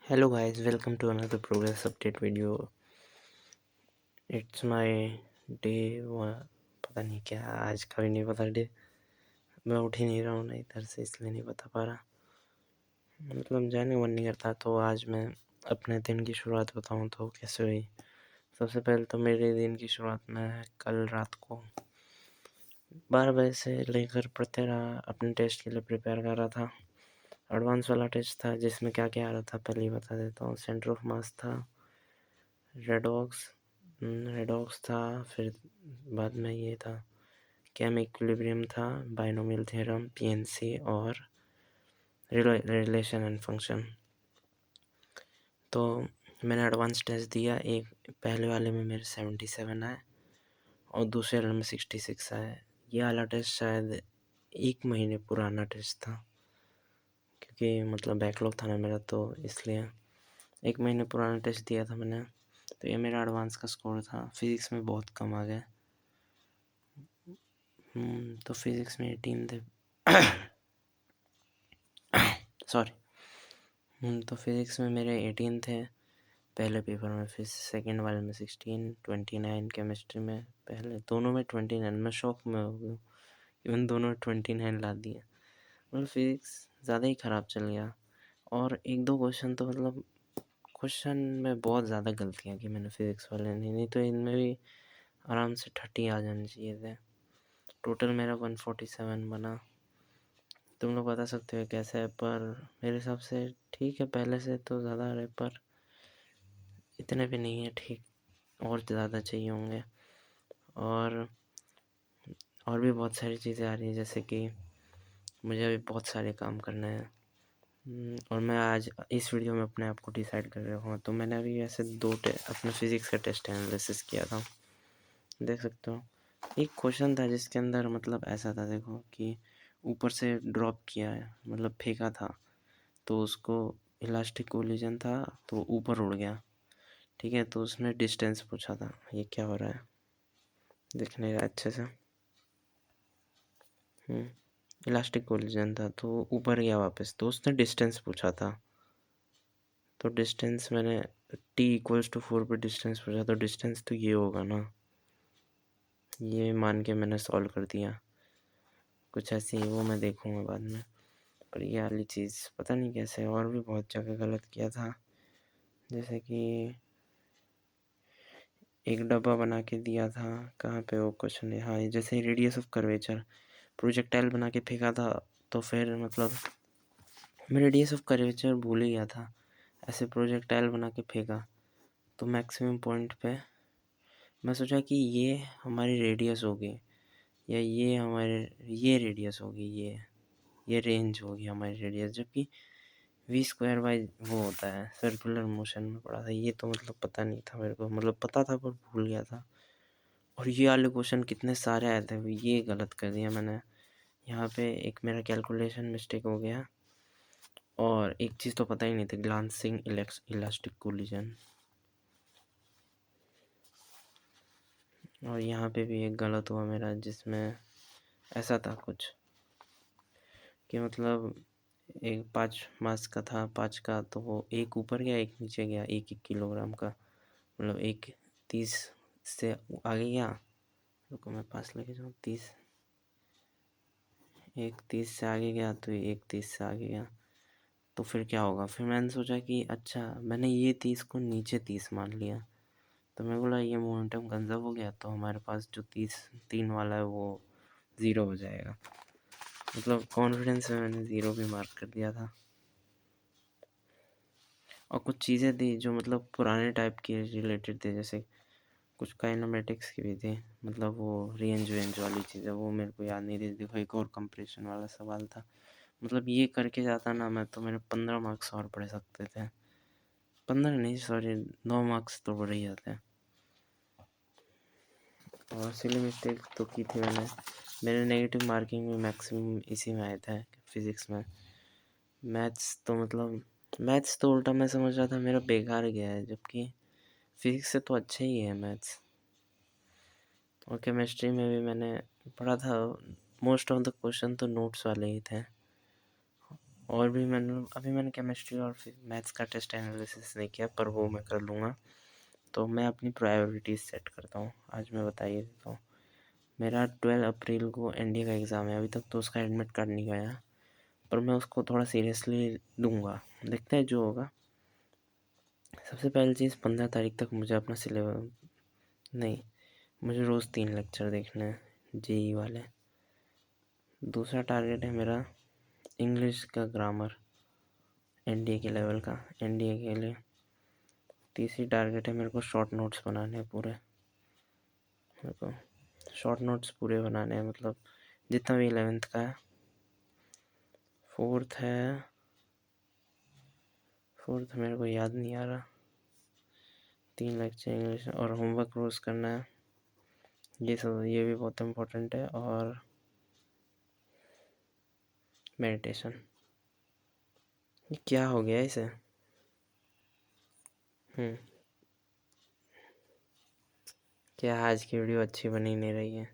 Hello guys, welcome to another progress update video. It's my day पता नहीं क्या आज का भी नहीं पता डे। मैं उठ ही नहीं रहा हूँ ना इधर से, इसलिए नहीं बता पा रहा। मतलब जाने का मन नहीं करता। तो आज मैं अपने दिन की शुरुआत बताऊँ तो कैसे हुई। सबसे पहले तो मेरे दिन की शुरुआत में कल रात को 12 बजे से लेकर पढ़ते रहा। अपने टेस्ट के लिए प्रिपेयर कर रहा था। एडवांस वाला टेस्ट था जिसमें क्या क्या आ रहा था पहले ही बता देता हूँ। सेंटर ऑफ मास था, रेडॉक्स था, फिर बाद में ये था केम इक्विलिब्रियम था, बाइनोमियल थ्योरम, पीएनसी और रिलेशन एंड फंक्शन। तो मैंने एडवांस टेस्ट दिया। एक पहले वाले में मेरे 77 आए और दूसरे वाले में 66 आए। ये वाला टेस्ट शायद 1 महीने पुराना टेस्ट था, क्योंकि मतलब बैकलॉग था ना मेरा, तो इसलिए 1 महीने पुराना टेस्ट दिया था मैंने। तो ये मेरा एडवांस का स्कोर था। फिज़िक्स में बहुत कम आ गए। तो फिज़िक्स में 18 थे। सॉरी। तो फिज़िक्स में मेरे 18 थे पहले पेपर में, फिर सेकंड वाले में 16, 29 केमिस्ट्री में। पहले दोनों में 29। मैं शॉक में हो गया, इवन दोनों में 29 ला दिए। मतलब फिज़िक्स ज़्यादा ही ख़राब चल गया। और एक दो क्वेश्चन तो मतलब क्वेश्चन में बहुत ज़्यादा गलतियाँ की मैंने फिज़िक्स वाले ने, नहीं तो इनमें भी आराम से 30 आ जाने चाहिए थे। टोटल मेरा 147 बना। तुम लोग बता सकते हो कैसे है, पर मेरे हिसाब से ठीक है। पहले से तो ज़्यादा है, पर इतने भी नहीं है ठीक, और ज़्यादा चाहिए होंगे। और भी बहुत सारी चीज़ें आ रही हैं, जैसे कि मुझे अभी बहुत सारे काम करने हैं। और मैं आज इस वीडियो में अपने आप को डिसाइड कर रहा हूँ। तो मैंने अभी ऐसे अपने फिज़िक्स का टेस्ट एनालिसिस किया था, देख सकते हो। एक क्वेश्चन था जिसके अंदर मतलब ऐसा था, देखो कि ऊपर से ड्रॉप किया है, मतलब फेंका था, तो उसको इलास्टिक कोलिजन था तो ऊपर उड़ गया। ठीक है, तो उसने डिस्टेंस पूछा था। ये क्या हो रहा है, दिख नहीं रहा अच्छे से। इलास्टिक कोलिजन था तो ऊपर गया वापस, तो उसने डिस्टेंस पूछा था। तो डिस्टेंस मैंने t=4 पे डिस्टेंस पूछा, तो डिस्टेंस तो ये होगा ना, ये मान के मैंने सॉल्व कर दिया। कुछ ऐसी ही, वो मैं देखूँगा बाद में। पर ये वाली चीज़ पता नहीं कैसे, और भी बहुत जगह गलत किया था। जैसे कि एक डब्बा बना के दिया था, कहाँ पे वो क्वेश्चन है, हाँ, जैसे रेडियस ऑफ कर्वेचर प्रोजेक्टाइल बना के फेंका था, तो फिर मतलब मैं रेडियस ऑफ कर्वेचर भूल ही गया था। ऐसे प्रोजेक्टाइल बना के फेंका, तो मैक्सिमम पॉइंट पे मैं सोचा कि ये हमारी रेडियस होगी, या ये रेडियस होगी, ये रेंज होगी हमारी रेडियस, जबकि v² बाई वो होता है सर्कुलर मोशन में पढ़ा था। ये तो मतलब पता नहीं था मेरे को, मतलब पता था पर भूल गया था। और ये वाले क्वेश्चन कितने सारे आए थे, ये गलत कर दिया मैंने। यहाँ पे एक मेरा कैलकुलेशन मिस्टेक हो गया, और एक चीज़ तो पता ही नहीं थी, ग्लांसिंग इलास्टिक कोलिजन। और यहाँ पे भी एक गलत हुआ मेरा, जिसमें ऐसा था कुछ कि मतलब एक 5 मास का था, 5 का, तो वो एक ऊपर गया एक नीचे गया, 1-1 किलोग्राम का, मतलब एक 30 से आगे गया। रुको मैं पास लेके जाऊँ। 30 से आगे गया, तो एक 30 से आगे गया, तो फिर क्या होगा। फिर मैंने सोचा कि अच्छा, मैंने ये 30 को नीचे 30 मान लिया, तो मैं बोला ये मोमेंटम कंजर्व हो गया, तो हमारे पास जो 3 वाला है वो 0 हो जाएगा। मतलब कॉन्फिडेंस में मैंने 0 भी मार्क कर दिया था। और कुछ चीज़ें थी जो मतलब पुराने टाइप के रिलेटेड थे, जैसे कुछ काइनेमेटिक्स की भी थी, मतलब वो रेंज वेंज वाली चीज़ें, वो मेरे को याद नहीं थी। देखो एक और कंप्रेशन वाला सवाल था, मतलब ये करके जाता ना मैं, तो मेरे 15 मार्क्स और पढ़ सकते थे। 15 नहीं, सॉरी, 9 मार्क्स तो बढ़ ही जाते हैं। और सिली मिस्टेक तो की थी मैंने। मेरे नेगेटिव मार्किंग में मैक्सिमम इसी में आए थे, फिज़िक्स में। मैथ्स तो उल्टा मैं समझ रहा था मेरा बेकार गया है, जबकि फिज़िक्स से तो अच्छा ही है मैथ्स। और केमिस्ट्री में भी मैंने पढ़ा था, मोस्ट ऑफ द क्वेश्चन तो नोट्स वाले ही थे। और भी मैंने केमिस्ट्री और मैथ्स का टेस्ट एनालिसिस नहीं किया, पर वो मैं कर लूँगा। तो मैं अपनी प्रायोरिटीज़ सेट करता हूँ। आज मैं बता ही देता हूँ। मेरा 12 अप्रैल को एनडीए का एग्ज़ाम है। अभी तक तो उसका एडमिट कार्ड नहीं गया, पर मैं उसको थोड़ा सीरियसली लूँगा। देखते हैं जो होगा। सबसे पहली चीज़, 15 तारीख तक मुझे अपना सिलेबस नहीं, मुझे रोज़ 3 लेक्चर देखने हैं जेई वाले। दूसरा टारगेट है मेरा इंग्लिश का ग्रामर, एनडीए के लेवल का, एनडीए के लिए। तीसरी टारगेट है मेरे को शॉर्ट नोट्स बनाने हैं पूरे। मेरे को शॉर्ट नोट्स पूरे बनाने हैं, मतलब जितना भी 11th का है। फोर्थ मेरे को याद नहीं आ रहा। 3 लेक्चर इंग्लिश और होमवर्क रोज़ करना है। ये भी बहुत इम्पोर्टेंट है। और मेडिटेशन। ये क्या हो गया इसे? क्या आज की वीडियो अच्छी बनी नहीं रही है?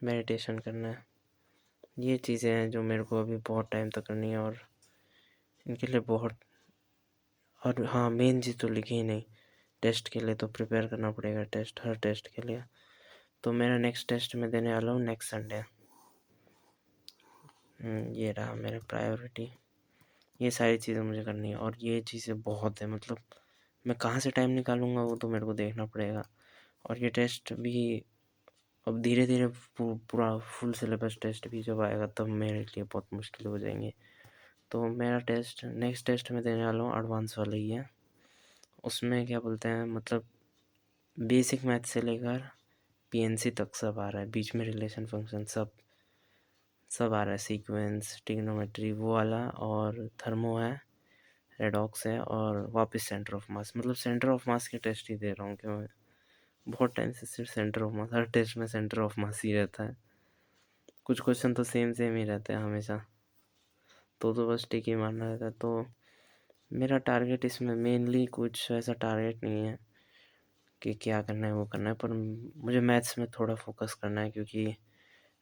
मेडिटेशन करना है। ये चीज़ें हैं जो मेरे को अभी बहुत टाइम तक करनी है, और इनके लिए बहुत, और हाँ, मेन चीज़ तो लिखी ही नहीं। टेस्ट के लिए तो प्रिपेयर करना पड़ेगा, हर टेस्ट के लिए। तो मेरा नेक्स्ट टेस्ट मैं देने वाला हूँ नेक्स्ट संडे। ये रहा मेरा प्रायोरिटी। ये सारी चीज़ें मुझे करनी है, और ये चीज़ें बहुत है, मतलब मैं कहाँ से टाइम निकालूंगा वो तो मेरे को देखना पड़ेगा। और ये टेस्ट भी अब धीरे धीरे पूरा फुल सिलेबस टेस्ट भी जब आएगा तब मेरे लिए बहुत मुश्किल हो जाएंगे। तो मेरा नेक्स्ट टेस्ट में देने वाला हूँ एडवांस वाला ही है। उसमें क्या बोलते हैं, मतलब बेसिक मैथ से लेकर पीएनसी तक सब आ रहा है, बीच में रिलेशन फंक्शन सब आ रहा है, सीक्वेंस, ट्रिग्नोमेट्री वो वाला, और थर्मो है, रेडॉक्स है, और वापस सेंटर ऑफ मास। मतलब सेंटर ऑफ मास के टेस्ट ही दे रहा हूँ कि मैं बहुत टाइम से सिर्फ सेंटर ऑफ मास, हर टेस्ट में सेंटर ऑफ मास ही रहता है। कुछ क्वेश्चन तो सेम ही रहते हैं हमेशा, तो बस टिक ही मारना रहता है। तो मेरा टारगेट इसमें मेनली कुछ ऐसा टारगेट नहीं है कि क्या करना है वो करना है, पर मुझे मैथ्स में थोड़ा फोकस करना है, क्योंकि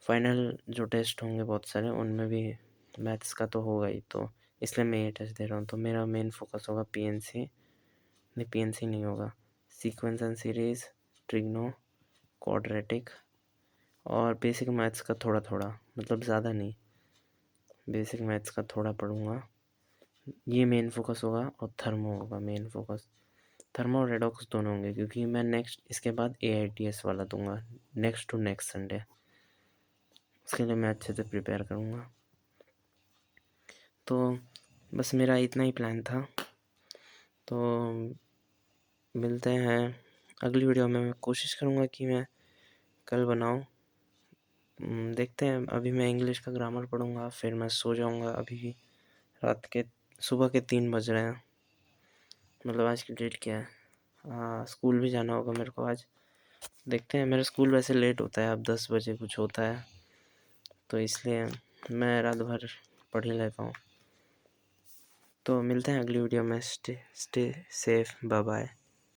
फाइनल जो टेस्ट होंगे बहुत सारे उनमें भी मैथ्स का तो होगा ही, तो इसलिए मैं ये टेस्ट दे रहा हूँ। तो मेरा मेन फोकस होगा पीएनसी नहीं होगा, sequence and series, trigno, quadratic, और बेसिक मैथ्स का थोड़ा थोड़ा, मतलब ज़्यादा नहीं, बेसिक मैथ्स का थोड़ा पढ़ूँगा। ये मेन फोकस होगा, और थर्मो होगा मेन फोकस। थर्मो और रेडॉक्स दोनों होंगे, क्योंकि मैं नेक्स्ट इसके बाद AITS वाला दूंगा नेक्स्ट संडे। उसके लिए मैं अच्छे से प्रिपेयर करूँगा। तो बस मेरा इतना ही प्लान था। तो मिलते हैं अगली वीडियो में। मैं कोशिश करूँगा कि मैं कल बनाऊँ। देखते हैं। अभी मैं इंग्लिश का ग्रामर पढ़ूँगा, फिर मैं सो जाऊँगा। अभी सुबह के 3 बज रहे हैं। मतलब आज की डेट क्या है? हाँ, स्कूल भी जाना होगा मेरे को आज। देखते हैं, मेरा स्कूल वैसे लेट होता है, अब 10 बजे कुछ होता है, तो इसलिए मैं रात भर पढ़ ही लेता हूँ। तो मिलते हैं अगली वीडियो में। Stay safe, bye bye.